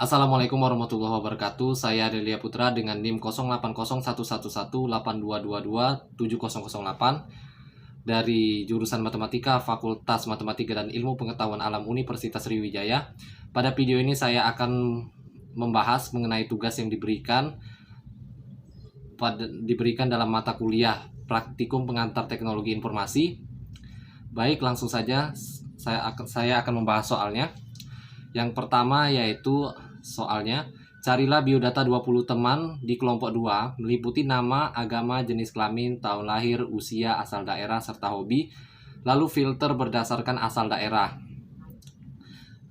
Assalamualaikum warahmatullahi wabarakatuh. Saya Delia Putra dengan NIM 08011182227008 dari jurusan Matematika Fakultas Matematika dan Ilmu Pengetahuan Alam Universitas Sriwijaya. Pada video ini saya akan membahas mengenai tugas yang diberikan dalam mata kuliah Praktikum Pengantar Teknologi Informasi. Baik, langsung saja saya akan membahas soalnya. Yang pertama yaitu soalnya, carilah biodata 20 teman di kelompok 2 meliputi nama, agama, jenis kelamin, tahun lahir, usia, asal daerah, serta hobi. Lalu filter berdasarkan asal daerah.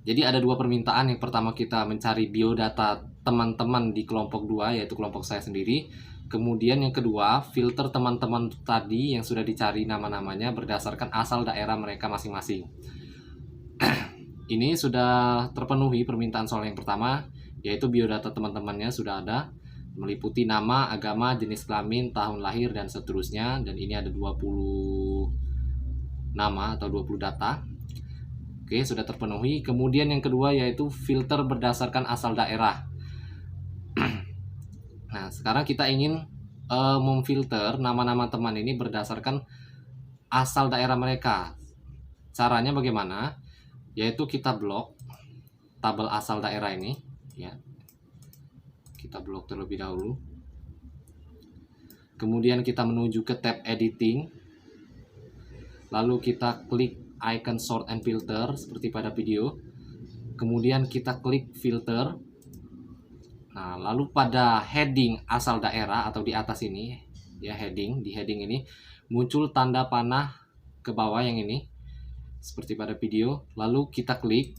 Jadi ada dua permintaan. Yang pertama kita mencari biodata teman-teman di kelompok 2 yaitu kelompok saya sendiri. Kemudian yang kedua, filter teman-teman tadi yang sudah dicari nama-namanya berdasarkan asal daerah mereka masing-masing. Ini sudah terpenuhi permintaan soal yang pertama, yaitu biodata teman-temannya sudah ada, meliputi nama, agama, jenis kelamin, tahun lahir, dan seterusnya. Dan ini ada 20 nama atau 20 data. Oke, sudah terpenuhi. Kemudian yang kedua yaitu filter berdasarkan asal daerah. Nah, sekarang kita ingin memfilter nama-nama teman ini berdasarkan asal daerah mereka. Caranya bagaimana? Yaitu kita blok tabel asal daerah ini, ya. Kita blok terlebih dahulu. Kemudian kita menuju ke tab editing. Lalu kita klik icon sort and filter seperti pada video. Kemudian kita klik filter. Nah, lalu pada heading asal daerah atau di atas ini, ya, di heading ini muncul tanda panah ke bawah yang ini. Seperti pada video, lalu kita klik.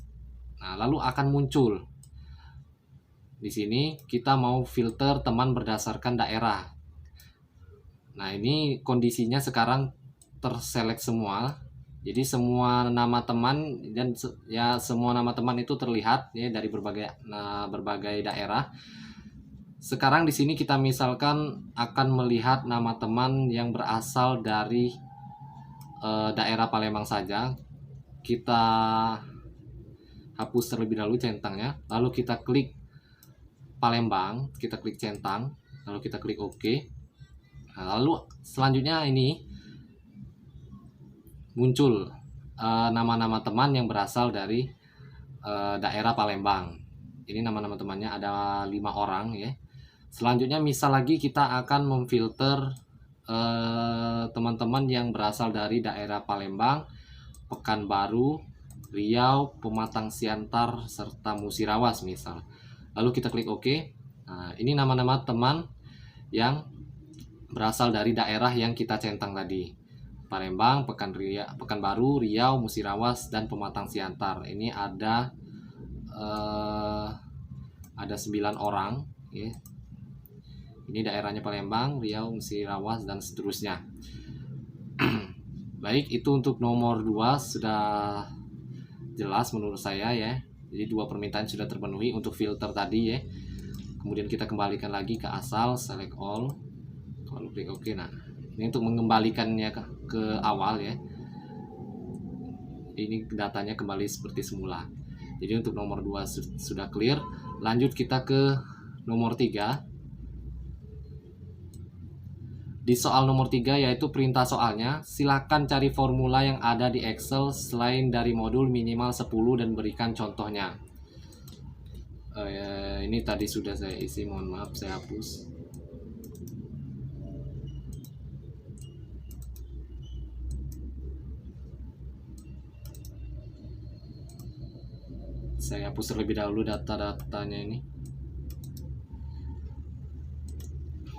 Nah, lalu akan muncul di sini kita mau filter teman berdasarkan daerah. Nah, ini kondisinya sekarang terselect semua. Jadi semua nama teman dan ya semua nama teman itu terlihat ya dari berbagai daerah. Sekarang di sini kita misalkan akan melihat nama teman yang berasal dari daerah Palembang saja. Kita hapus terlebih dahulu centangnya, lalu kita klik Palembang, kita klik centang, lalu kita klik OK. Nah, lalu selanjutnya ini muncul nama-nama teman yang berasal dari daerah Palembang. Ini nama-nama temannya ada 5 orang ya. Selanjutnya misal lagi kita akan memfilter teman-teman yang berasal dari daerah Palembang, Pekanbaru, Riau, Pematang Siantar, serta Musirawas misal. Lalu kita klik OK. Nah, ini nama-nama teman yang berasal dari daerah yang kita centang tadi. Palembang, Pekanbaru, Riau, Musirawas, dan Pematang Siantar. Ini ada 9 orang ya. Ini daerahnya Palembang, Riau, Musirawas, dan seterusnya. Baik, itu untuk nomor 2 sudah jelas menurut saya ya. Jadi 2 permintaan sudah terpenuhi untuk filter tadi ya. Kemudian kita kembalikan lagi ke asal, select all, lalu klik OK. Nah, ini untuk mengembalikannya ke awal ya. Ini datanya kembali seperti semula. Jadi untuk nomor 2 sudah clear. Lanjut kita ke nomor 3. Di soal nomor 3 yaitu perintah soalnya, silakan cari formula yang ada di Excel selain dari modul minimal 10 dan berikan contohnya. Ini tadi sudah saya isi, mohon maaf saya hapus. Saya hapus terlebih dahulu data-datanya ini.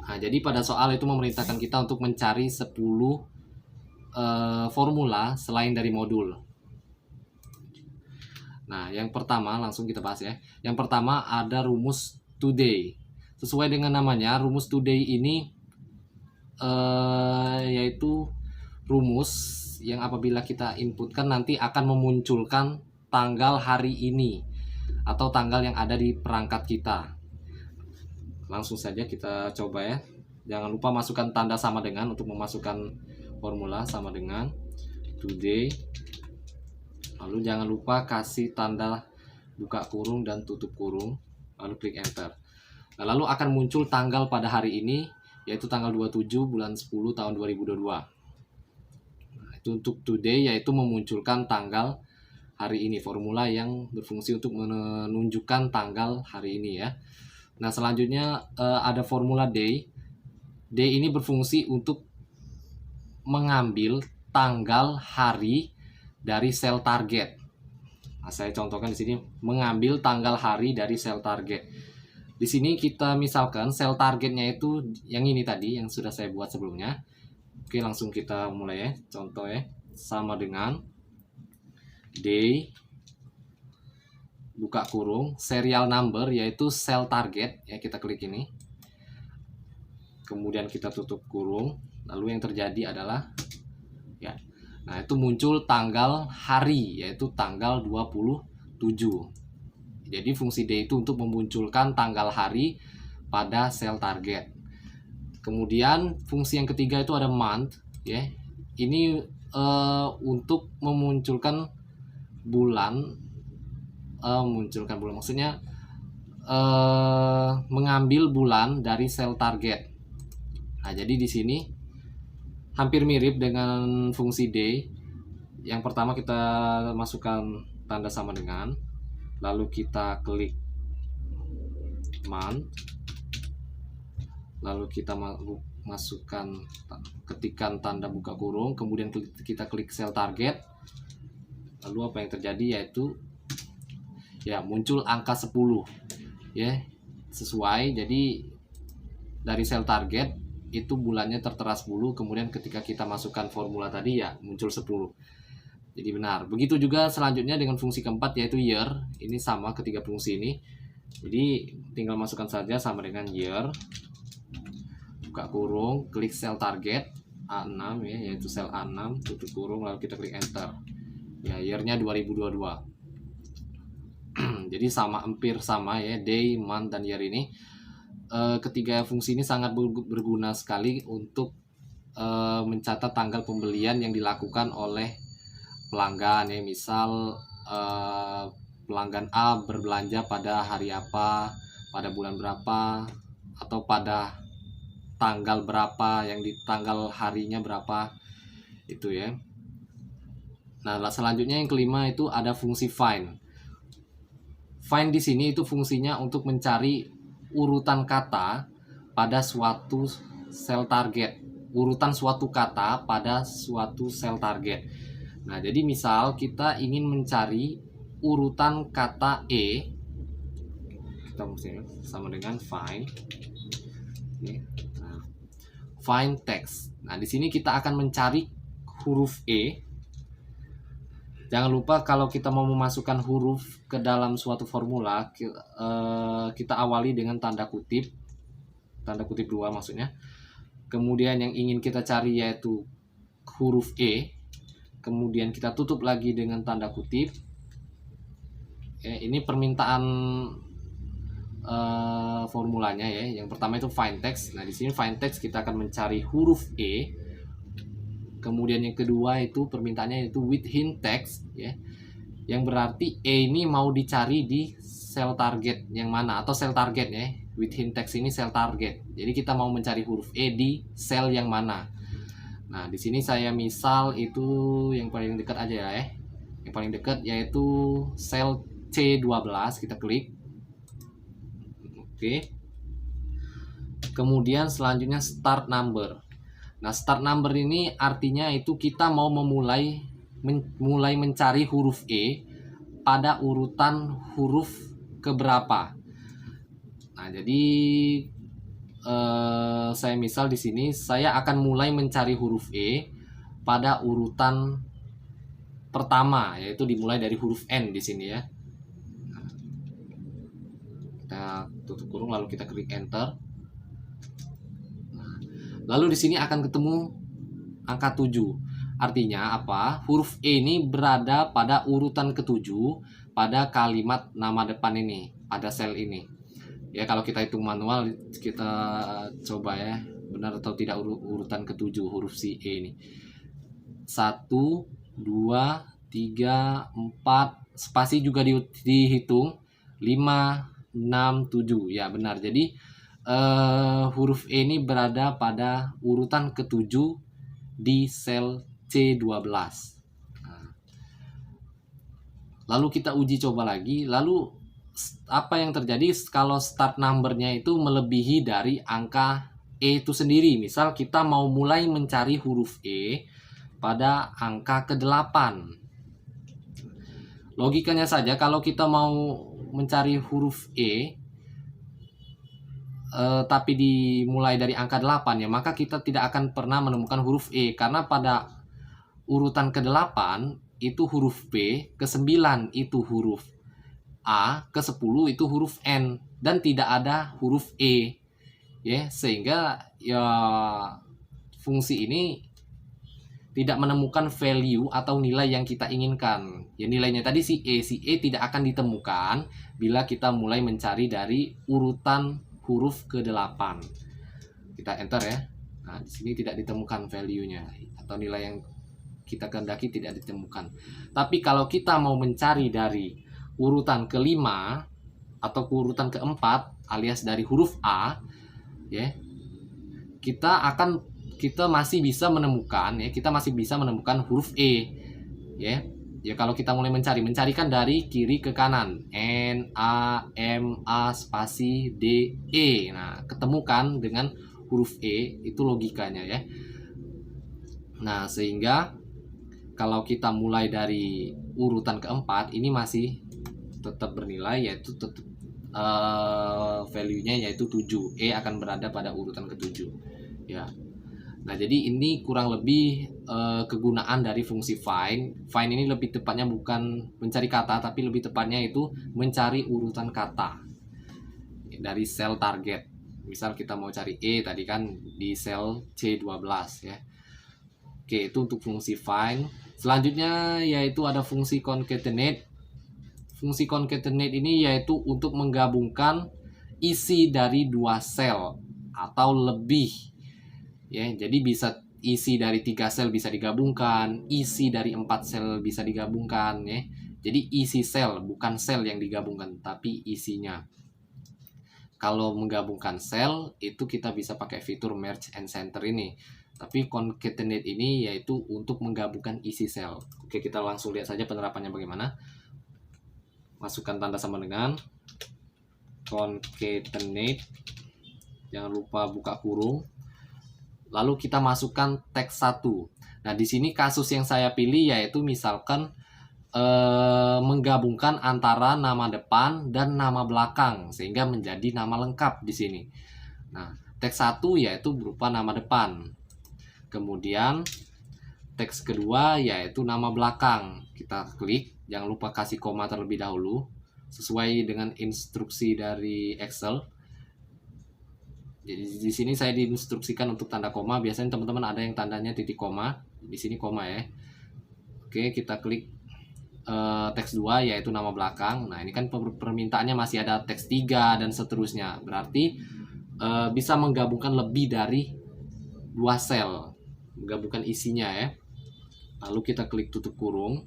Nah, jadi pada soal itu memerintahkan kita untuk mencari 10 formula selain dari modul. Nah, yang pertama langsung kita bahas ya. Yang pertama ada rumus today. Sesuai dengan namanya, rumus today ini yaitu rumus yang apabila kita inputkan nanti akan memunculkan tanggal hari ini atau tanggal yang ada di perangkat kita. Langsung saja kita coba ya. Jangan lupa masukkan tanda sama dengan untuk memasukkan formula sama dengan today. Lalu jangan lupa kasih tanda buka kurung dan tutup kurung. lalu klik enter. Nah, lalu akan muncul tanggal pada hari ini, yaitu tanggal 27 bulan 10 tahun 2022. Nah, itu untuk today, yaitu memunculkan tanggal hari ini, formula yang berfungsi untuk menunjukkan tanggal hari ini ya. Nah, selanjutnya ada formula day. Day ini berfungsi untuk mengambil tanggal hari dari sel target. Nah, saya contohkan di sini mengambil tanggal hari dari sel target. Di sini kita misalkan sel targetnya itu yang ini tadi yang sudah saya buat sebelumnya. Oke, langsung kita mulai ya. Contoh ya, sama dengan day buka kurung serial number, yaitu sel target ya, kita klik ini. Kemudian kita tutup kurung, lalu yang terjadi adalah ya. Nah, itu muncul tanggal hari, yaitu tanggal 27. Jadi fungsi day itu untuk memunculkan tanggal hari pada sel target. Kemudian fungsi yang ketiga itu ada month ya. Ini untuk memunculkan bulan, maksudnya mengambil bulan dari sel target. Nah, jadi di sini hampir mirip dengan fungsi day. Yang pertama kita masukkan tanda sama dengan, lalu kita klik month, lalu kita masukkan, ketikkan tanda buka kurung, kemudian kita klik sel target. Lalu apa yang terjadi, yaitu ya muncul angka 10 ya, sesuai. Jadi dari sel target itu bulannya tertera 10, kemudian ketika kita masukkan formula tadi ya muncul 10. Jadi benar. Begitu juga selanjutnya dengan fungsi keempat, yaitu year. Ini sama ketiga fungsi ini. Jadi tinggal masukkan saja sama dengan year, buka kurung, klik sel target A6 ya, yaitu sel A6, tutup kurung, lalu kita klik enter. Ya, year-nya 2022. Jadi hampir sama ya, day, month, dan year ini. Ketiga fungsi ini sangat berguna sekali untuk mencatat tanggal pembelian yang dilakukan oleh pelanggan ya. Misal pelanggan A berbelanja pada hari apa, pada bulan berapa, atau pada tanggal berapa, yang di tanggal harinya berapa, itu ya. Nah, selanjutnya yang kelima itu ada fungsi find. Find di sini itu fungsinya untuk mencari urutan kata pada suatu sel target, urutan suatu kata pada suatu sel target. Nah, jadi misal kita ingin mencari urutan kata E, kita mesti sama dengan find. Nah, find text. Nah, di sini kita akan mencari huruf E. Jangan lupa kalau kita mau memasukkan huruf ke dalam suatu formula, kita awali dengan tanda kutip 2 maksudnya. Kemudian yang ingin kita cari yaitu huruf E. Kemudian kita tutup lagi dengan tanda kutip. Ini permintaan formulanya ya. Yang pertama itu find text. Nah, di sini find text kita akan mencari huruf E. Kemudian yang kedua itu permintaannya itu within text ya. Yang berarti E ini mau dicari di sel target yang mana, atau sel target ya. Within text ini sel target. Jadi kita mau mencari huruf E di sel yang mana. Nah, di sini saya misal itu yang paling dekat aja ya. Yang paling dekat yaitu sel C12, kita klik. Oke. Kemudian selanjutnya start number. Nah, start number ini artinya itu kita mau mulai mencari huruf E pada urutan huruf keberapa. Nah, jadi saya misal di sini saya akan mulai mencari huruf E pada urutan pertama, yaitu dimulai dari huruf N di sini ya. Nah, kita tutup kurung lalu kita klik enter. Lalu di sini akan ketemu angka 7. Artinya apa? Huruf E ini berada pada urutan ke-7 pada kalimat nama depan ini, pada sel ini. Ya, kalau kita hitung manual, kita coba ya, benar atau tidak urutan ke-7 huruf si E ini. 1, 2, 3, 4, spasi juga dihitung. 5, 67. Ya benar. Jadi huruf E ini berada pada urutan ke-7 di sel C12. Nah, lalu kita uji coba lagi. Lalu apa yang terjadi kalau start number-nya itu melebihi dari angka E itu sendiri? Misal kita mau mulai mencari huruf E pada angka ke-8. Logikanya saja kalau kita mau mencari huruf E tapi dimulai dari angka 8 ya, maka kita tidak akan pernah menemukan huruf E karena pada urutan ke-8 itu huruf B, ke-9 itu huruf A, ke-10 itu huruf N dan tidak ada huruf E. Ya, sehingga ya fungsi ini tidak menemukan value atau nilai yang kita inginkan. Ya nilainya tadi si E tidak akan ditemukan bila kita mulai mencari dari urutan huruf ke-8. Kita enter ya. Nah, di sini tidak ditemukan value-nya atau nilai yang kita kehendaki tidak ditemukan. Tapi kalau kita mau mencari dari urutan ke-5 atau urutan ke-4 alias dari huruf A, ya, kita masih bisa menemukan huruf E, ya. Ya kalau kita mulai mencarikan dari kiri ke kanan, N, A, M, A, spasi, D, E. Nah, ketemukan dengan huruf E, itu logikanya ya. Nah, sehingga kalau kita mulai dari urutan ke-4, ini masih tetap bernilai, yaitu tetap value-nya yaitu 7. E akan berada pada urutan ke-7. Ya. Nah, jadi ini kurang lebih kegunaan dari fungsi find. Find ini lebih tepatnya bukan mencari kata, tapi lebih tepatnya itu mencari urutan kata dari sel target. Misal kita mau cari E tadi kan di sel C12 ya. Oke, itu untuk fungsi find. Selanjutnya yaitu ada fungsi concatenate. Fungsi concatenate ini yaitu untuk menggabungkan isi dari 2 sel atau lebih. Ya, jadi bisa isi dari 3 sel bisa digabungkan, isi dari 4 sel bisa digabungkan ya. Jadi isi sel, bukan sel yang digabungkan, tapi isinya. Kalau menggabungkan sel itu kita bisa pakai fitur merge and center ini. Tapi concatenate ini yaitu untuk menggabungkan isi sel. Oke, kita langsung lihat saja penerapannya bagaimana. Masukkan tanda sama dengan concatenate. Jangan lupa buka kurung. Lalu kita masukkan teks 1. Nah, di sini kasus yang saya pilih yaitu misalkan menggabungkan antara nama depan dan nama belakang sehingga menjadi nama lengkap di sini. Nah, teks 1 yaitu berupa nama depan. Kemudian teks kedua yaitu nama belakang. Kita klik, jangan lupa kasih koma terlebih dahulu sesuai dengan instruksi dari Excel. Jadi di sini saya diinstruksikan untuk tanda koma. Biasanya teman-teman ada yang tandanya titik koma. Di sini koma ya. Oke, kita klik teks 2 yaitu nama belakang. Nah, ini kan permintaannya masih ada teks 3 dan seterusnya. Berarti bisa menggabungkan lebih dari 2 sel. Menggabungkan isinya ya. Lalu kita klik tutup kurung.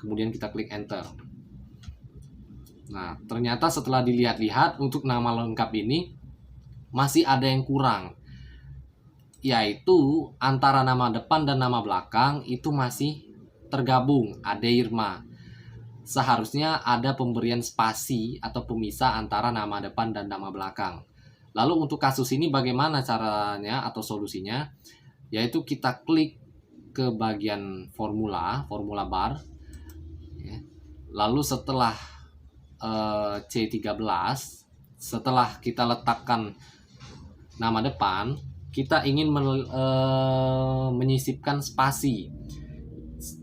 Kemudian kita klik enter. Nah, ternyata setelah dilihat-lihat untuk nama lengkap ini masih ada yang kurang. Yaitu antara nama depan dan nama belakang itu masih tergabung, ada Irma. Seharusnya ada pemberian spasi atau pemisah antara nama depan dan nama belakang. Lalu untuk kasus ini bagaimana caranya atau solusinya? Yaitu kita klik ke bagian formula bar. Lalu setelah C13, setelah kita letakkan nama depan, kita ingin menyisipkan spasi.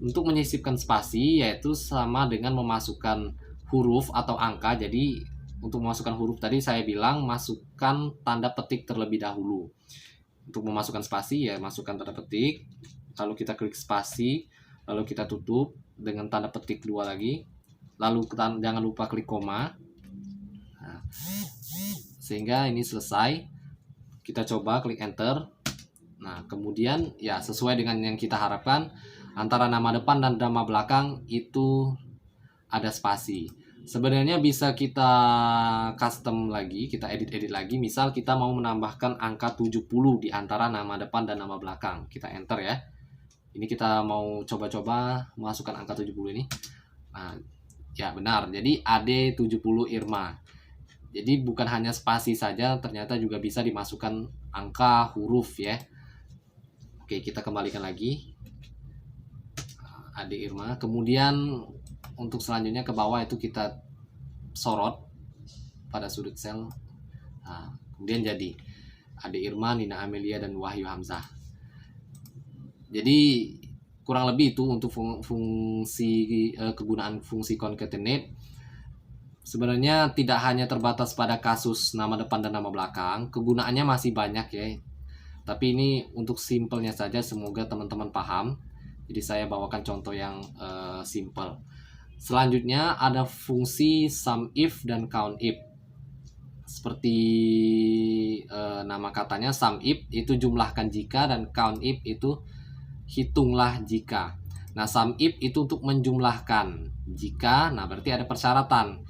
Untuk menyisipkan spasi yaitu sama dengan memasukkan huruf atau angka. Jadi untuk memasukkan huruf tadi saya bilang masukkan tanda petik terlebih dahulu. Untuk memasukkan spasi ya masukkan tanda petik, lalu kita klik spasi, lalu kita tutup dengan tanda petik 2 lagi. Lalu jangan lupa klik koma. Nah, sehingga ini selesai. Kita coba klik enter. Nah, kemudian ya sesuai dengan yang kita harapkan, antara nama depan dan nama belakang itu ada spasi. Sebenarnya bisa kita custom lagi, kita edit-edit lagi. Misal kita mau menambahkan angka 70 di antara nama depan dan nama belakang. Kita enter ya. Ini kita mau coba-coba masukkan angka 70 ini. Nah, ya benar. Jadi AD70 Irma. Jadi bukan hanya spasi saja, ternyata juga bisa dimasukkan angka, huruf ya. Oke, kita kembalikan lagi. AD Irma. Kemudian untuk selanjutnya ke bawah itu kita sorot pada sudut sel. Nah, kemudian jadi Ade Irma, Nina Amelia, dan Wahyu Hamzah. Jadi kurang lebih itu untuk fungsi kegunaan fungsi concatenate. Sebenarnya tidak hanya terbatas pada kasus nama depan dan nama belakang, kegunaannya masih banyak ya. Tapi ini untuk simpelnya saja, semoga teman-teman paham. Jadi saya bawakan contoh yang simple. Selanjutnya ada fungsi SUMIF dan COUNTIF. Seperti nama katanya, SUMIF itu jumlahkan jika, dan COUNTIF itu hitunglah jika. Nah, SUMIF itu untuk menjumlahkan jika. Nah, berarti ada persyaratan.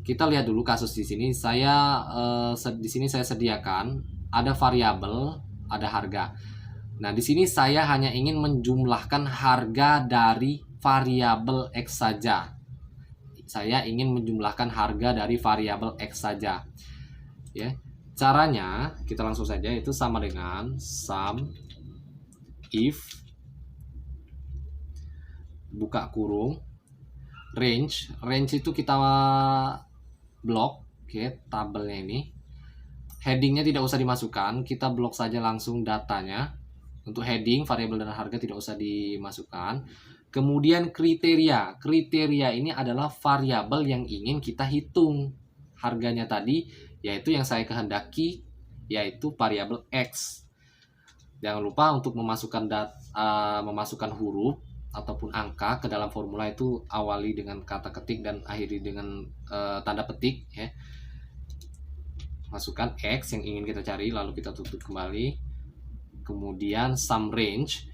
Kita lihat dulu kasus di sini. Di sini saya sediakan ada variabel, ada harga. Nah, di sini saya hanya ingin menjumlahkan harga dari variabel X saja. Saya ingin menjumlahkan harga dari variabel X saja. Ya. Caranya kita langsung saja, itu sama dengan sum if buka kurung range. Range itu kita blok, oke, tabelnya ini. Headingnya tidak usah dimasukkan, kita blok saja langsung datanya. Untuk heading, variabel dan harga tidak usah dimasukkan. Kemudian kriteria. Kriteria ini adalah variabel yang ingin kita hitung harganya tadi, yaitu yang saya kehendaki, yaitu variabel X. Jangan lupa untuk memasukkan huruf ataupun angka ke dalam formula itu, awali dengan kata ketik dan akhiri dengan tanda petik ya. Masukkan X yang ingin kita cari, lalu kita tutup kembali. Kemudian sum range,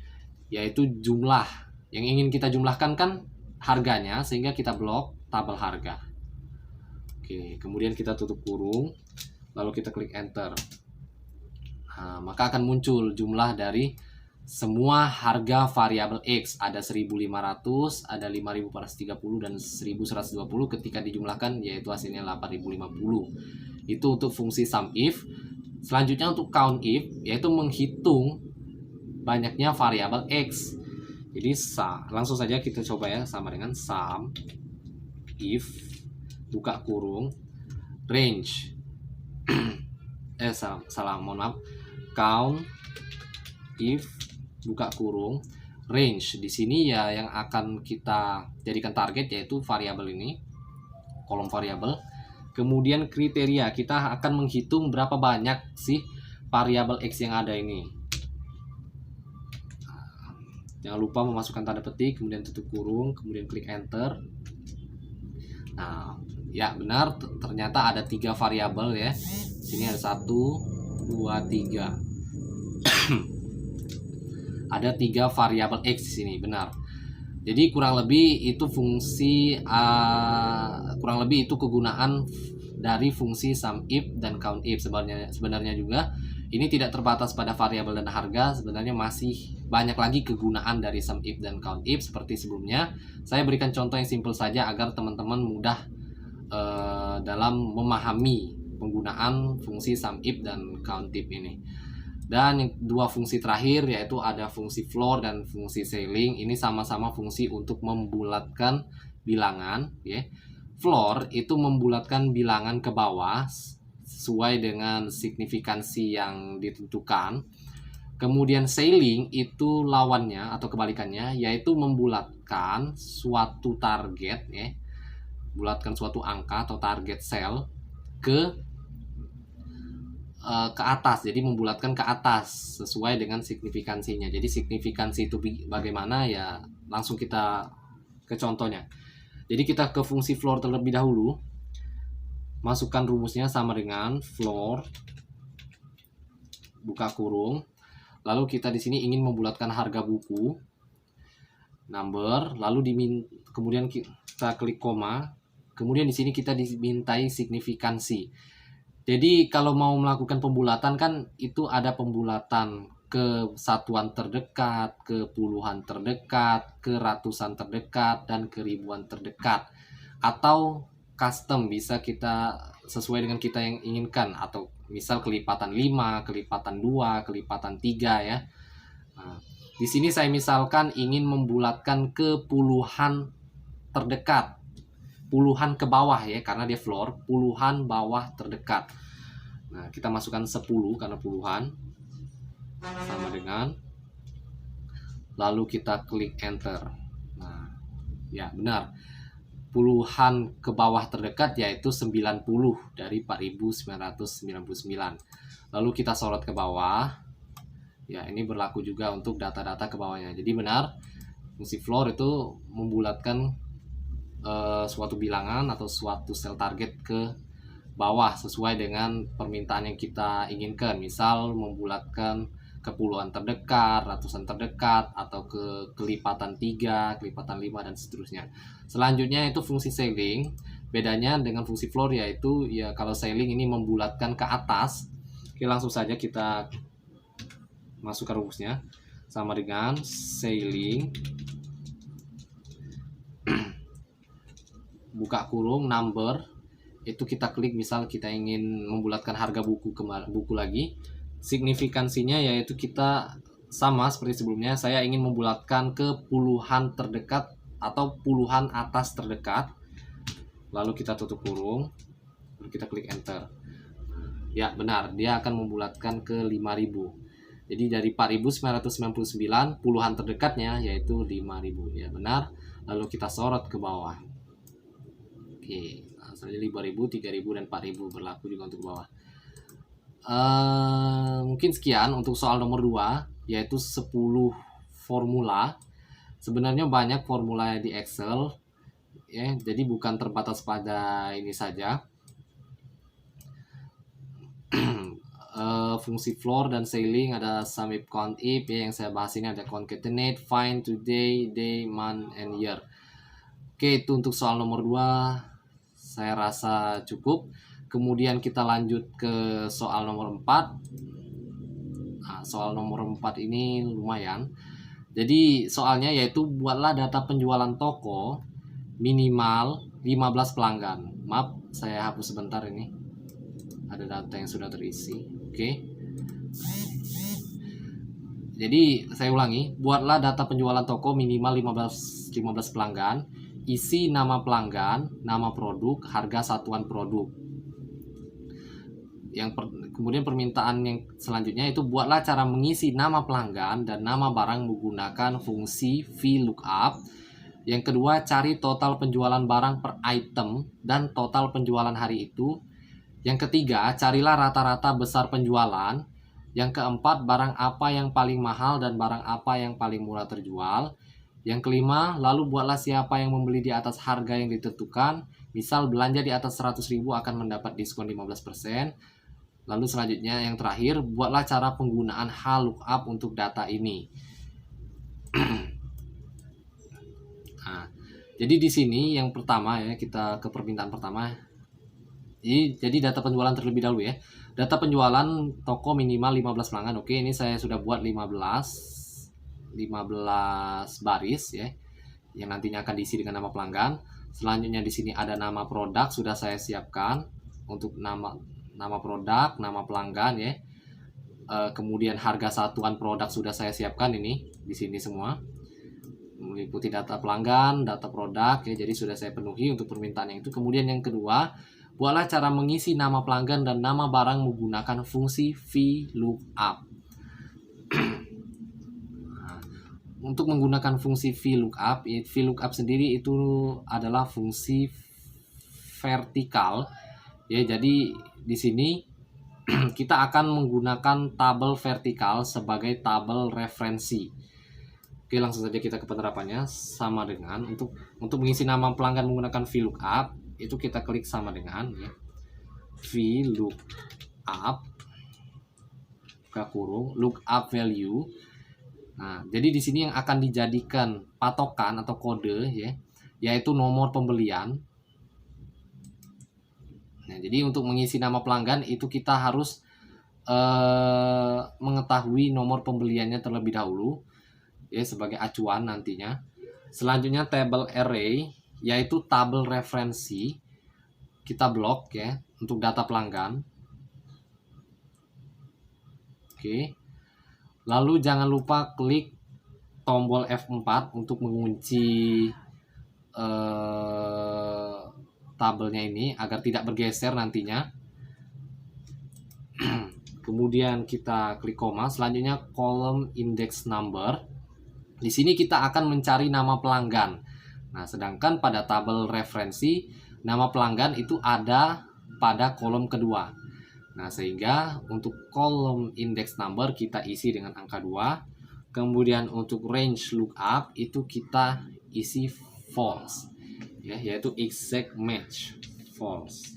yaitu jumlah yang ingin kita jumlahkan kan harganya, sehingga kita blok tabel harga. Oke, kemudian kita tutup kurung, lalu kita klik enter. Nah, maka akan muncul jumlah dari semua harga variabel X. Ada 1500, ada 5430, dan 1120. Ketika dijumlahkan yaitu hasilnya 8050. Itu untuk fungsi SUMIF. Selanjutnya untuk COUNTIF, yaitu menghitung banyaknya variabel X. Jadi langsung saja kita coba ya, sama dengan sum if buka kurung range mohon maaf, count if buka kurung range. Di sini ya yang akan kita jadikan target yaitu variabel ini, kolom variabel. Kemudian kriteria, kita akan menghitung berapa banyak sih variabel X yang ada ini. Jangan lupa memasukkan tanda petik, kemudian tutup kurung, kemudian klik enter. Nah, ya benar, ternyata ada 3 variabel ya. Sini ada 1, 2, 3. Ada 3 variabel X di sini, benar. Jadi kurang lebih itu kegunaan dari fungsi SUMIF dan COUNTIF. Sebenarnya juga ini tidak terbatas pada variabel dan harga, sebenarnya masih banyak lagi kegunaan dari SUMIF dan COUNTIF. Seperti sebelumnya, saya berikan contoh yang simpel saja agar teman-teman mudah dalam memahami penggunaan fungsi SUMIF dan COUNTIF ini. Dan yang 2 fungsi terakhir yaitu ada fungsi floor dan fungsi ceiling. Ini sama-sama fungsi untuk membulatkan bilangan ya. Floor itu membulatkan bilangan ke bawah sesuai dengan signifikansi yang ditentukan. Kemudian ceiling itu lawannya atau kebalikannya, yaitu membulatkan suatu target ya. Bulatkan suatu angka atau target sel ke atas, jadi membulatkan ke atas sesuai dengan signifikansinya. Jadi signifikansi itu bagaimana ya, langsung kita ke contohnya. Jadi kita ke fungsi floor terlebih dahulu. Masukkan rumusnya sama dengan floor buka kurung. Lalu kita di sini ingin membulatkan harga buku, number, lalu kemudian kita klik koma. Kemudian di sini kita dimintai signifikansi. Jadi kalau mau melakukan pembulatan kan itu ada pembulatan ke satuan terdekat, ke puluhan terdekat, ke ratusan terdekat, dan ke ribuan terdekat. Atau custom, bisa kita sesuai dengan kita yang inginkan, atau misal kelipatan 5, kelipatan 2, kelipatan 3 ya. Nah, di sini saya misalkan ingin membulatkan ke puluhan terdekat, puluhan ke bawah ya, karena dia floor, puluhan bawah terdekat. Nah, kita masukkan 10 karena puluhan, sama dengan, lalu kita klik enter. Nah, ya benar, puluhan ke bawah terdekat yaitu 90 dari 4999. Lalu kita sorot ke bawah. Ya, ini berlaku juga untuk data-data ke bawahnya. Jadi benar, fungsi floor itu membulatkan suatu bilangan atau suatu sel target ke bawah sesuai dengan permintaan yang kita inginkan. Misal membulatkan ke puluhan terdekat, ratusan terdekat, atau ke kelipatan 3, kelipatan 5, dan seterusnya. Selanjutnya itu fungsi sailing. Bedanya dengan fungsi floor yaitu ya kalau sailing ini membulatkan ke atas. Oke, langsung saja kita masukkan rumusnya. Sama dengan sailing buka kurung number, itu kita klik, misal kita ingin membulatkan harga buku lagi. Signifikansinya yaitu kita sama seperti sebelumnya, saya ingin membulatkan ke puluhan terdekat atau puluhan atas terdekat. Lalu kita tutup kurung, lalu kita klik enter. Ya benar, dia akan membulatkan ke 5000. Jadi dari 4999 puluhan terdekatnya yaitu 5000. Ya benar, lalu kita sorot ke bawah. Oke, asalnya 5000, 3000, dan 4000 berlaku juga untuk bawah. Mungkin sekian untuk soal nomor 2, yaitu 10 formula. Sebenarnya banyak formula di Excel ya, jadi bukan terbatas pada ini saja. Fungsi floor dan sailing, ada sum if, count if ya, yang saya bahas ini ada concatenate, find, today, day, month, and year. Oke, itu untuk soal nomor 2 saya rasa cukup. Kemudian kita lanjut ke soal nomor 4. Nah, soal nomor 4 ini lumayan. Jadi soalnya yaitu buatlah data penjualan toko minimal 15 pelanggan. Maaf, saya hapus sebentar ini. Ada data yang sudah terisi. Oke. Jadi saya ulangi, buatlah data penjualan toko minimal 15 pelanggan. Isi nama pelanggan, nama produk, harga satuan produk. Kemudian permintaan yang selanjutnya itu buatlah cara mengisi nama pelanggan dan nama barang menggunakan fungsi VLOOKUP. Yang kedua, cari total penjualan barang per item dan total penjualan hari itu. Yang ketiga, carilah rata-rata besar penjualan. Yang keempat, barang apa yang paling mahal dan barang apa yang paling murah terjual. Yang kelima, lalu buatlah siapa yang membeli di atas harga yang ditentukan. Misal belanja di atas 100.000 akan mendapat diskon 15%. Lalu selanjutnya yang terakhir, buatlah cara penggunaan VLOOKUP untuk data ini. Nah, jadi di sini yang pertama ya, kita ke permintaan pertama. Jadi data penjualan terlebih dahulu ya. Data penjualan toko minimal 15 pelanggan. Oke, ini saya sudah buat 15 baris ya, yang nantinya akan diisi dengan nama pelanggan. Selanjutnya di sini ada nama produk sudah saya siapkan untuk nama produk, nama pelanggan ya. Kemudian harga satuan produk sudah saya siapkan ini di sini semua. Meliputi data pelanggan, data produk ya. Jadi sudah saya penuhi untuk permintaan yang itu. Kemudian yang kedua, buatlah cara mengisi nama pelanggan dan nama barang menggunakan fungsi VLOOKUP. Nah, untuk menggunakan fungsi VLOOKUP, VLOOKUP sendiri itu adalah fungsi vertikal ya. Jadi di sini kita akan menggunakan tabel vertikal sebagai tabel referensi. Oke, langsung saja kita ke penerapannya. Sama dengan untuk mengisi nama pelanggan menggunakan VLOOKUP, itu kita klik sama dengan ya, VLOOKUP buka kurung lookup value. Nah, jadi di sini yang akan dijadikan patokan atau kode ya, yaitu nomor pembelian. Nah, jadi untuk mengisi nama pelanggan itu kita harus mengetahui nomor pembeliannya terlebih dahulu ya sebagai acuan nantinya. Selanjutnya table array yaitu tabel referensi kita blok ya untuk data pelanggan. Oke. Lalu jangan lupa klik tombol F4 untuk mengunci tabelnya ini agar tidak bergeser nantinya. Kemudian kita klik koma, selanjutnya kolom index number. Di sini kita akan mencari nama pelanggan. Nah, sedangkan pada tabel referensi nama pelanggan itu ada pada kolom kedua. Nah, sehingga untuk kolom index number kita isi dengan angka 2. Kemudian untuk range lookup itu kita isi false. Ya, yaitu exact match false.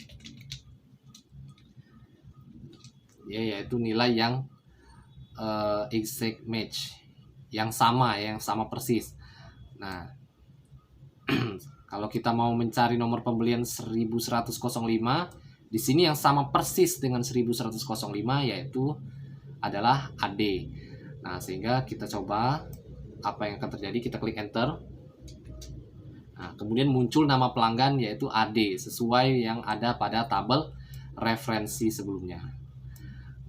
Ya, yaitu nilai yang exact match yang sama persis. Nah, kalau kita mau mencari nomor pembelian 1105, di sini yang sama persis dengan 1105 yaitu adalah AD. Nah, sehingga kita coba apa yang akan terjadi, kita klik enter. Nah, kemudian muncul nama pelanggan yaitu AD sesuai yang ada pada tabel referensi sebelumnya.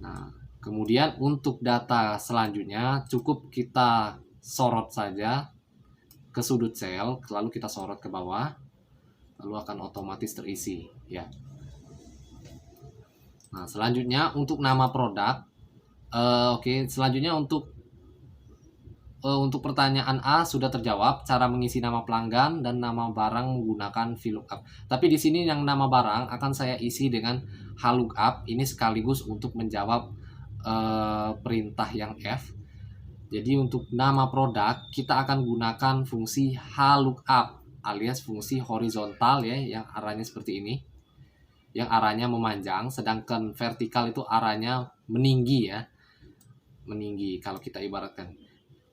Nah, kemudian untuk data selanjutnya cukup kita sorot saja ke sudut sel, lalu kita sorot ke bawah, lalu akan otomatis terisi ya. Nah, selanjutnya untuk nama produk, selanjutnya untuk pertanyaan A sudah terjawab, cara mengisi nama pelanggan dan nama barang menggunakan VLOOKUP. Tapi di sini yang nama barang akan saya isi dengan HLOOKUP. Ini sekaligus untuk menjawab perintah yang F. Jadi untuk nama produk kita akan gunakan fungsi HLOOKUP alias fungsi horizontal ya, yang arahnya seperti ini, yang arahnya memanjang, sedangkan vertikal itu arahnya meninggi ya, meninggi kalau kita ibaratkan.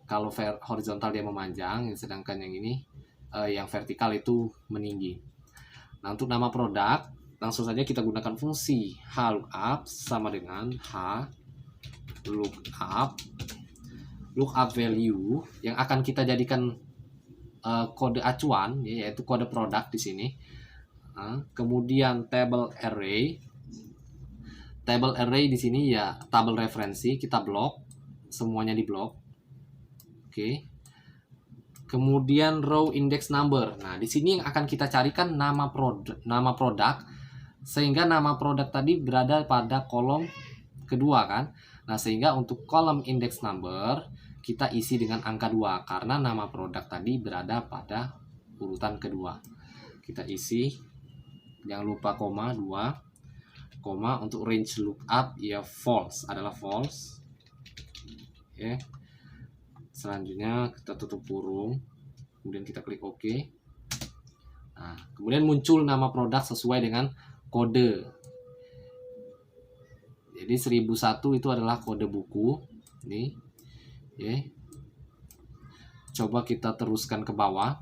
Kalau horizontal dia memanjang, sedangkan yang ini yang vertikal itu meninggi. Nah, untuk nama produk langsung saja kita gunakan fungsi HLOOKUP sama dengan HLOOKUP lookup value yang akan kita jadikan kode acuan yaitu kode produk di sini. Kemudian table array. Table array di sini ya tabel referensi, kita blok, semuanya di blok. Oke. Kemudian row index number. Nah, di sini yang akan kita carikan nama produk sehingga nama produk tadi berada pada kolom kedua kan. Nah, sehingga untuk kolom index number kita isi dengan angka 2 karena nama produk tadi berada pada urutan kedua. Kita isi, jangan lupa koma 2, koma untuk range lookup ya false, adalah false. Oke. Selanjutnya kita tutup kurung, kemudian kita klik OK. Nah, kemudian muncul nama produk sesuai dengan kode. Jadi 1001 itu adalah kode buku. Ini, ya. Coba kita teruskan ke bawah.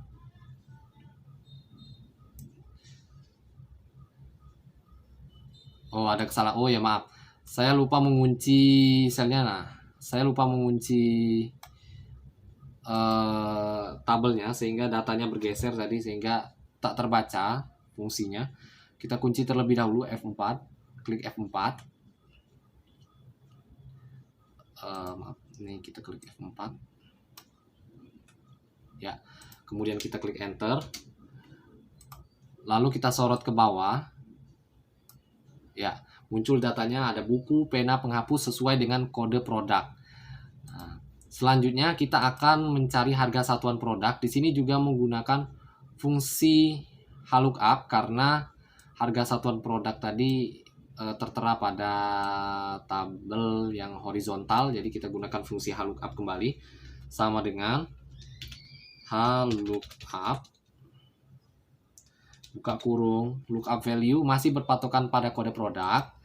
Oh, ada kesalahan. Oh ya maaf, saya lupa mengunci selnya. Nah, saya lupa mengunci tabelnya sehingga datanya bergeser tadi sehingga tak terbaca fungsinya. Kita kunci terlebih dahulu F4, klik F4. Maaf, ini kita klik F4 ya, kemudian kita klik enter, lalu kita sorot ke bawah ya, muncul datanya ada buku, pena, penghapus sesuai dengan kode produk. Nah, selanjutnya kita akan mencari harga satuan produk. Di sini juga menggunakan fungsi HLOOKUP karena harga satuan produk tadi tertera pada tabel yang horizontal. Jadi kita gunakan fungsi HLOOKUP kembali sama dengan HLOOKUP buka kurung lookup value masih berpatokan pada kode produk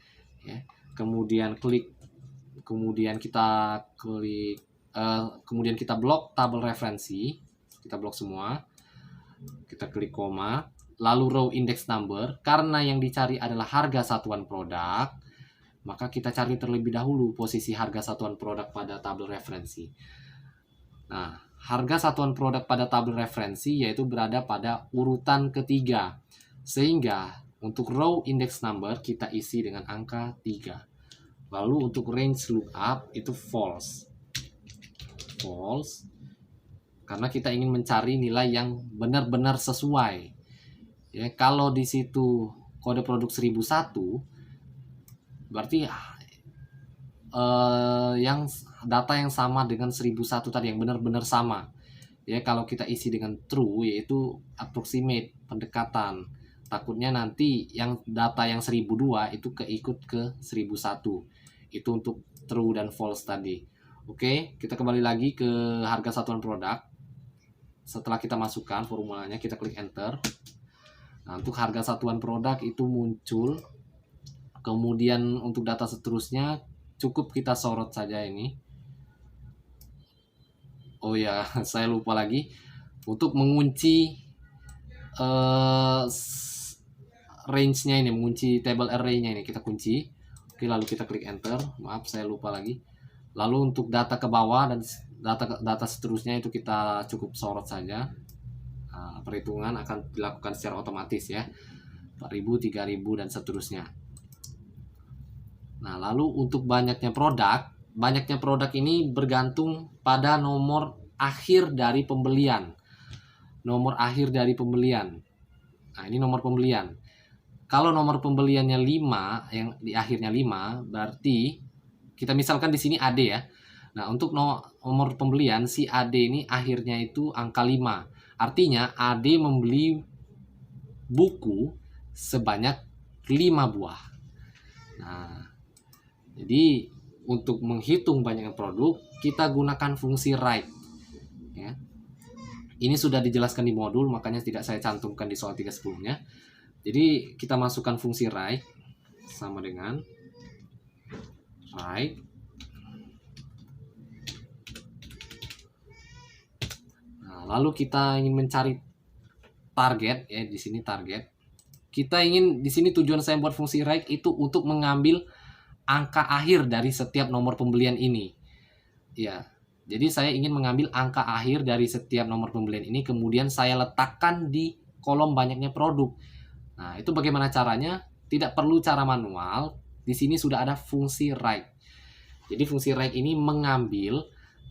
ya. Kemudian kita blok tabel referensi, kita blok semua, kita klik koma, lalu row index number, karena yang dicari adalah harga satuan produk, maka kita cari terlebih dahulu posisi harga satuan produk pada tabel referensi. Nah, harga satuan produk pada tabel referensi yaitu berada pada urutan ketiga. Sehingga untuk row index number kita isi dengan angka 3. Lalu untuk range lookup itu false. False. Karena kita ingin mencari nilai yang benar-benar sesuai. Ya, kalau di situ kode produk 1001 berarti yang data yang sama dengan 1001 tadi, yang benar-benar sama. Ya, kalau kita isi dengan true yaitu approximate, pendekatan. Takutnya nanti yang data yang 1002 itu keikut ke 1001. Itu untuk true dan false tadi. Oke, kita kembali lagi ke harga satuan produk. Setelah kita masukkan formulanya, kita klik enter. Nah, untuk harga satuan produk itu muncul. Kemudian untuk data seterusnya cukup kita sorot saja ini. Oh ya, saya lupa lagi. Untuk mengunci range-nya ini, mengunci table array-nya ini, kita kunci. Oke, lalu kita klik enter. Maaf, saya lupa lagi. Lalu untuk data ke bawah dan data seterusnya itu kita cukup sorot saja. Nah, perhitungan akan dilakukan secara otomatis ya. 4000, 3000 dan seterusnya. Nah, lalu untuk banyaknya produk ini bergantung pada nomor akhir dari pembelian. Nomor akhir dari pembelian. Nah, ini nomor pembelian. Kalau nomor pembeliannya 5, yang di akhirnya 5, berarti kita misalkan di sini AD ya. Nah, untuk nomor pembelian si AD ini akhirnya itu angka 5. Artinya AD membeli buku sebanyak 5 buah. Nah, jadi untuk menghitung banyaknya produk, kita gunakan fungsi write. Ya. Ini sudah dijelaskan di modul, makanya tidak saya cantumkan di soal 3 sebelumnya. Jadi kita masukkan fungsi write sama dengan write. Nah, lalu kita ingin mencari target ya, di sini target. Kita ingin di sini tujuan saya buat fungsi write itu untuk mengambil angka akhir dari setiap nomor pembelian ini. Ya. Jadi saya ingin mengambil angka akhir dari setiap nomor pembelian ini, kemudian saya letakkan di kolom banyaknya produk. Nah, itu bagaimana caranya? Tidak perlu cara manual. Di sini sudah ada fungsi write. Jadi fungsi write ini mengambil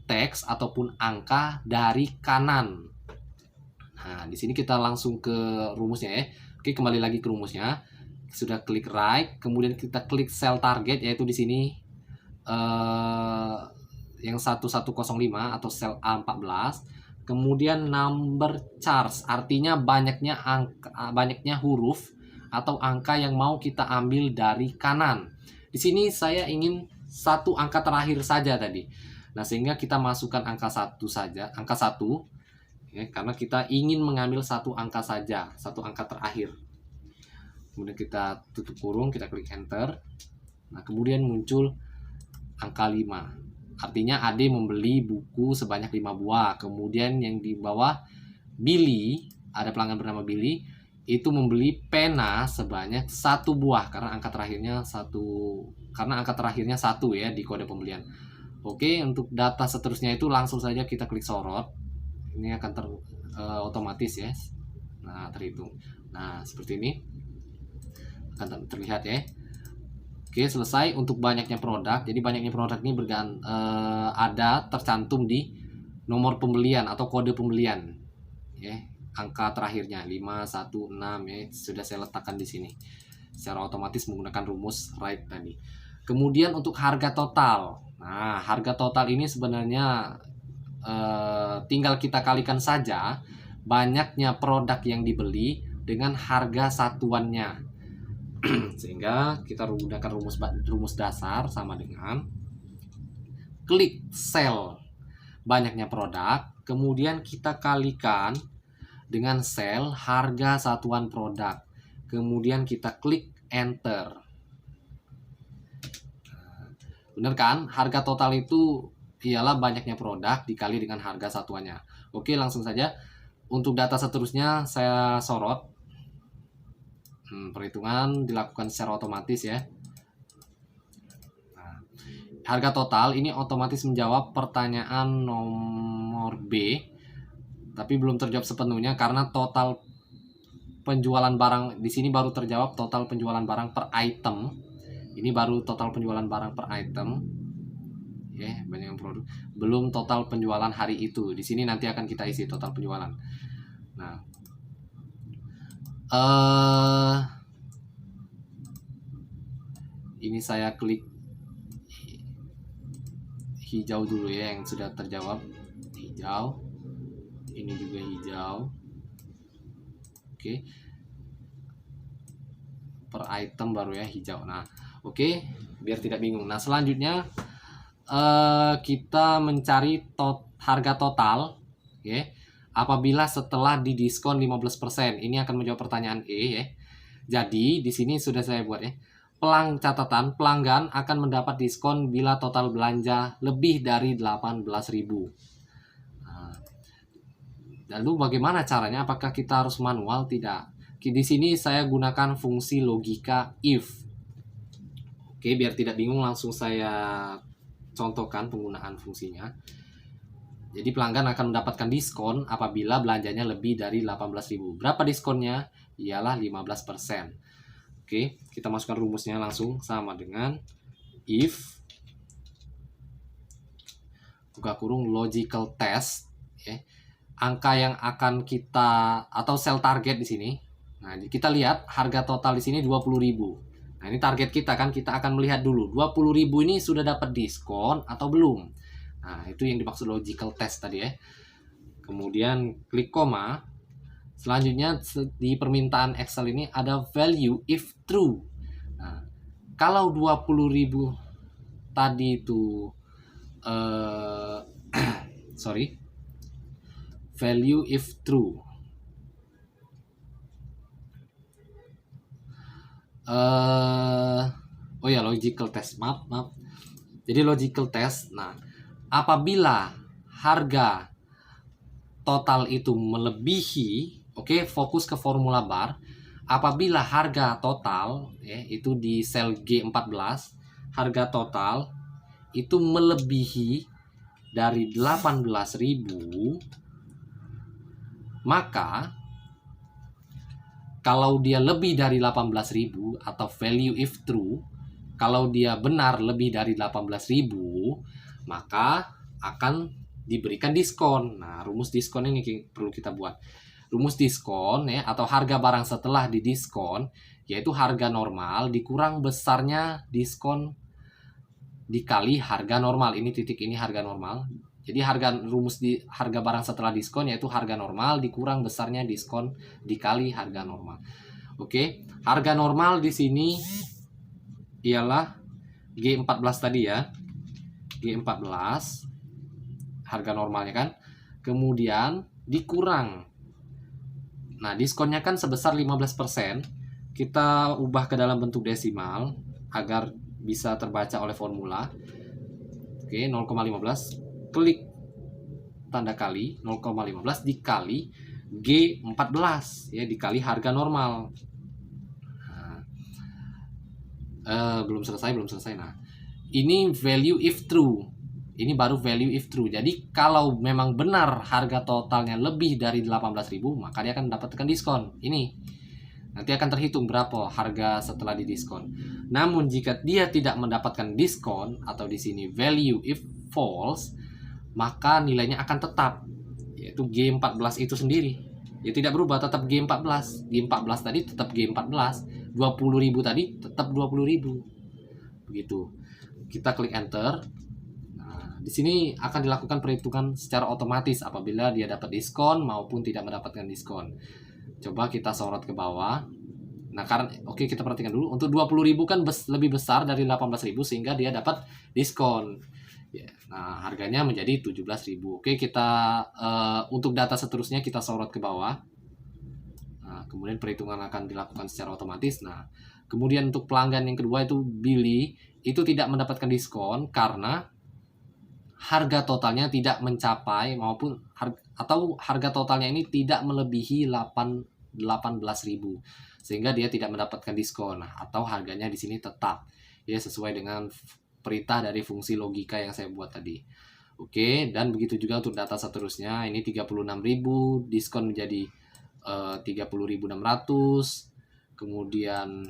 teks ataupun angka dari kanan. Nah, di sini kita langsung ke rumusnya ya. Oke, kembali lagi ke rumusnya. Sudah klik write, kemudian kita klik cell target, yaitu di sini yang 1105 atau sel A14. Kemudian number charge, artinya banyaknya huruf atau angka yang mau kita ambil dari kanan. Di sini saya ingin satu angka terakhir saja tadi. Nah, sehingga kita masukkan angka 1 saja, angka 1 ya, karena kita ingin mengambil satu angka saja, satu angka terakhir. Kemudian kita tutup kurung, kita klik enter. Nah, kemudian muncul angka 5. Artinya AD membeli buku sebanyak 5 buah. Kemudian yang di bawah Billy, ada pelanggan bernama Billy, itu membeli pena sebanyak 1 buah karena angka terakhirnya 1 ya di kode pembelian. Oke, untuk data seterusnya itu langsung saja kita klik sorot. Ini akan otomatis ya. Nah, terhitung. Nah, seperti ini. Akan terlihat ya. Oke, selesai untuk banyaknya produk. Jadi banyaknya produk ini ada tercantum di nomor pembelian atau kode pembelian. Ya, angka terakhirnya 516 ya, sudah saya letakkan di sini. Secara otomatis menggunakan rumus write tadi. Kemudian untuk harga total. Nah, harga total ini sebenarnya tinggal kita kalikan saja banyaknya produk yang dibeli dengan harga satuannya. Sehingga kita menggunakan rumus dasar sama dengan klik sel banyaknya produk, kemudian kita kalikan dengan sel harga satuan produk, kemudian kita klik enter. Benar kan? Harga total itu ialah banyaknya produk dikali dengan harga satuannya. Oke, langsung saja untuk data seterusnya saya sorot. Perhitungan dilakukan secara otomatis ya. Nah, harga total ini otomatis menjawab pertanyaan nomor B, tapi belum terjawab sepenuhnya karena total penjualan barang di sini baru terjawab total penjualan barang per item. Ini baru total penjualan barang per item. Ya, banyak yang produk. Belum total penjualan hari itu. Di sini nanti akan kita isi total penjualan. Nah, ini saya klik hijau dulu ya yang sudah terjawab. Hijau. Ini juga hijau. Oke. Per item baru ya hijau. Nah, oke, biar tidak bingung. Nah, selanjutnya kita mencari harga total ya. Apabila setelah didiskon 15%, ini akan menjawab pertanyaan E ya. Jadi di sini sudah saya buat ya. Catatan pelanggan akan mendapat diskon bila total belanja lebih dari 18.000. Nah, lalu bagaimana caranya? Apakah kita harus manual? Tidak. Di sini saya gunakan fungsi logika if. Oke, biar tidak bingung langsung saya contohkan penggunaan fungsinya. Jadi pelanggan akan mendapatkan diskon apabila belanjanya lebih dari 18.000. Berapa diskonnya? Ialah 15%. Oke, kita masukkan rumusnya langsung sama dengan if buka kurung logical test ya. Angka yang akan kita atau sel target di sini. Nah, kita lihat harga total di sini 20.000. Nah, ini target kita kan, kita akan melihat dulu 20.000 ini sudah dapat diskon atau belum. Nah, itu yang dimaksud logical test tadi ya. Kemudian klik koma. Selanjutnya di permintaan Excel ini ada value if true. Nah, kalau 20.000 tadi itu sorry, value if true. Oh ya, logical test, maaf. Jadi logical test. Nah, apabila harga total itu melebihi, oke, fokus ke formula bar. Apabila harga total ya, itu di sel G14, harga total itu melebihi dari 18.000, maka kalau dia lebih dari 18.000 atau value if true, kalau dia benar lebih dari 18.000, maka akan diberikan diskon. Nah, rumus diskon ini perlu kita buat. Rumus diskon ya, atau harga barang setelah didiskon, yaitu harga normal dikurang besarnya diskon dikali harga normal. Ini titik ini harga normal. Jadi harga barang setelah diskon yaitu harga normal dikurang besarnya diskon dikali harga normal. Oke, harga normal di sini ialah G14 tadi ya. G14 harga normalnya kan. Kemudian dikurang. Nah, diskonnya kan sebesar 15%. Kita ubah ke dalam bentuk desimal agar bisa terbaca oleh formula. Oke, 0,15. Klik tanda kali 0,15 dikali G14 ya, dikali harga normal. Nah, belum selesai. Nah, ini value if true. Ini baru value if true. Jadi kalau memang benar harga totalnya lebih dari 18.000, maka dia akan mendapatkan diskon. Ini nanti akan terhitung berapa harga setelah didiskon. Namun jika dia tidak mendapatkan diskon atau di sini value if false, maka nilainya akan tetap, yaitu G14 itu sendiri. Ya tidak berubah, tetap G14. G14 tadi tetap G14. 20.000 tadi tetap 20.000. Begitu. Kita klik enter. Nah, di sini akan dilakukan perhitungan secara otomatis apabila dia dapat diskon maupun tidak mendapatkan diskon. Coba kita sorot ke bawah. Nah, karena oke, kita perhatikan dulu. Untuk 20.000 kan lebih besar dari 18.000 sehingga dia dapat diskon. Ya, nah, harganya menjadi 17.000. Oke, kita untuk data seterusnya kita sorot ke bawah. Nah, kemudian perhitungan akan dilakukan secara otomatis. Nah, kemudian untuk pelanggan yang kedua itu Billy, itu tidak mendapatkan diskon karena harga totalnya tidak mencapai atau harga totalnya ini tidak melebihi 18.000. 18.000, sehingga dia tidak mendapatkan diskon. Nah, atau harganya di sini tetap ya sesuai dengan perintah dari fungsi logika yang saya buat tadi. Oke, dan begitu juga untuk data seterusnya. Ini 36.000, diskon menjadi 30.600, kemudian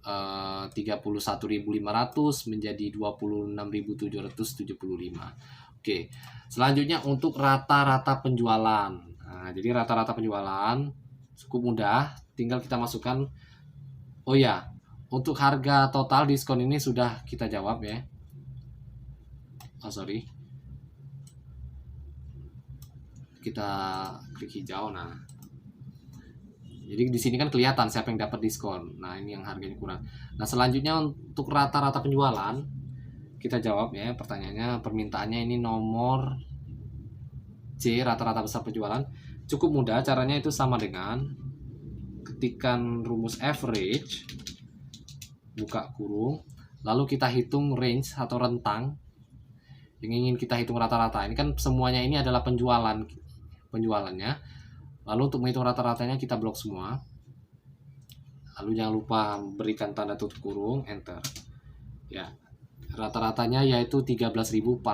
31.500 menjadi 26.775. Oke, selanjutnya untuk rata-rata penjualan. Nah, jadi rata-rata penjualan cukup mudah, tinggal kita masukkan. Oh ya, untuk harga total diskon ini sudah kita jawab ya. Oh sorry, kita klik hijau. Nah, jadi di sini kan kelihatan siapa yang dapat diskon. Nah, ini yang harganya kurang. Nah, selanjutnya untuk rata-rata penjualan kita jawab ya pertanyaannya. Permintaannya ini nomor C, rata-rata besar penjualan. Cukup mudah, caranya itu sama dengan ketikkan rumus average, buka kurung, lalu kita hitung range atau rentang yang ingin kita hitung rata-rata. Ini kan semuanya ini adalah penjualannya. Lalu untuk menghitung rata-ratanya kita blok semua. Lalu jangan lupa berikan tanda tutup kurung, enter. Ya, rata-ratanya yaitu 13.420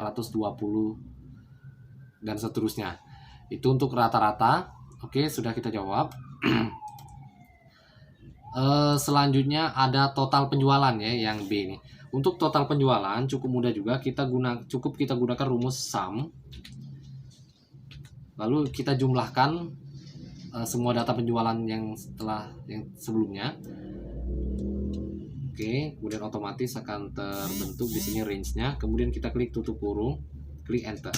dan seterusnya. Itu untuk rata-rata. Oke, sudah kita jawab. Selanjutnya ada total penjualan ya, yang B ini. Untuk total penjualan cukup mudah juga, kita gunakan rumus sum. Lalu kita jumlahkan semua data penjualan yang sebelumnya. Oke, kemudian otomatis akan terbentuk di sini range-nya. Kemudian kita klik tutup kurung, klik enter.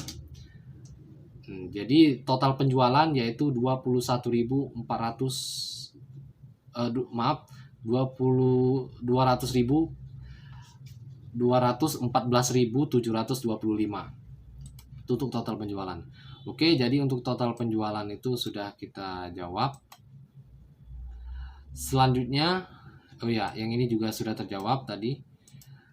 Jadi total penjualan yaitu 214.775. Itu untuk total penjualan. Oke, jadi untuk total penjualan itu sudah kita jawab. Selanjutnya, oh ya, yang ini juga sudah terjawab tadi.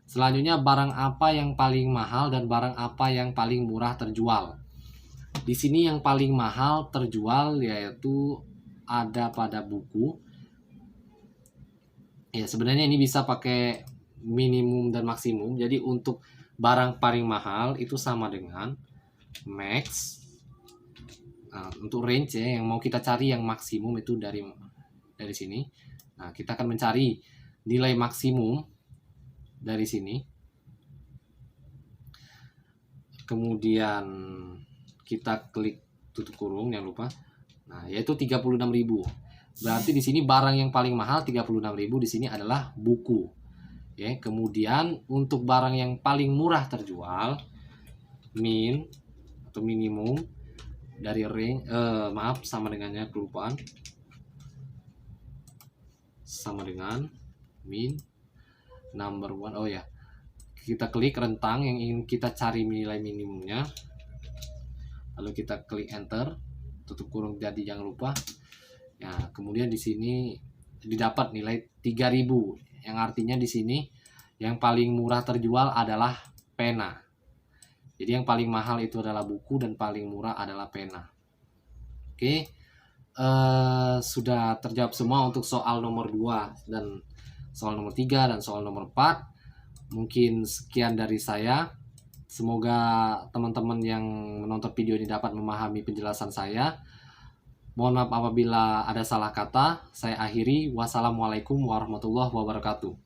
Selanjutnya, barang apa yang paling mahal dan barang apa yang paling murah terjual. Di sini yang paling mahal terjual yaitu ada pada buku. Ya, sebenarnya ini bisa pakai minimum dan maksimum. Jadi untuk barang paling mahal itu sama dengan max. Nah, untuk range ya, yang mau kita cari yang maksimum itu dari sini. Nah, kita akan mencari nilai maksimum dari sini. Kemudian kita klik tutup kurung, jangan lupa. Nah, yaitu 36.000. Berarti di sini barang yang paling mahal 36.000 di sini adalah buku. Ya, kemudian untuk barang yang paling murah terjual min atau minimum dari range, sama dengannya, kelupaan, sama dengan min number one. Oh ya, kita klik rentang yang ingin kita cari nilai minimumnya, lalu kita klik enter, tutup kurung, jadi jangan lupa ya. Kemudian di sini didapat nilai 3.000, yang artinya di sini yang paling murah terjual adalah pena. Jadi yang paling mahal itu adalah buku dan paling murah adalah pena. Oke, sudah terjawab semua untuk soal nomor 2 dan soal nomor 3 dan soal nomor 4. Mungkin sekian dari saya. Semoga teman-teman yang menonton video ini dapat memahami penjelasan saya. Mohon maaf apabila ada salah kata. Saya akhiri. Wassalamualaikum warahmatullahi wabarakatuh.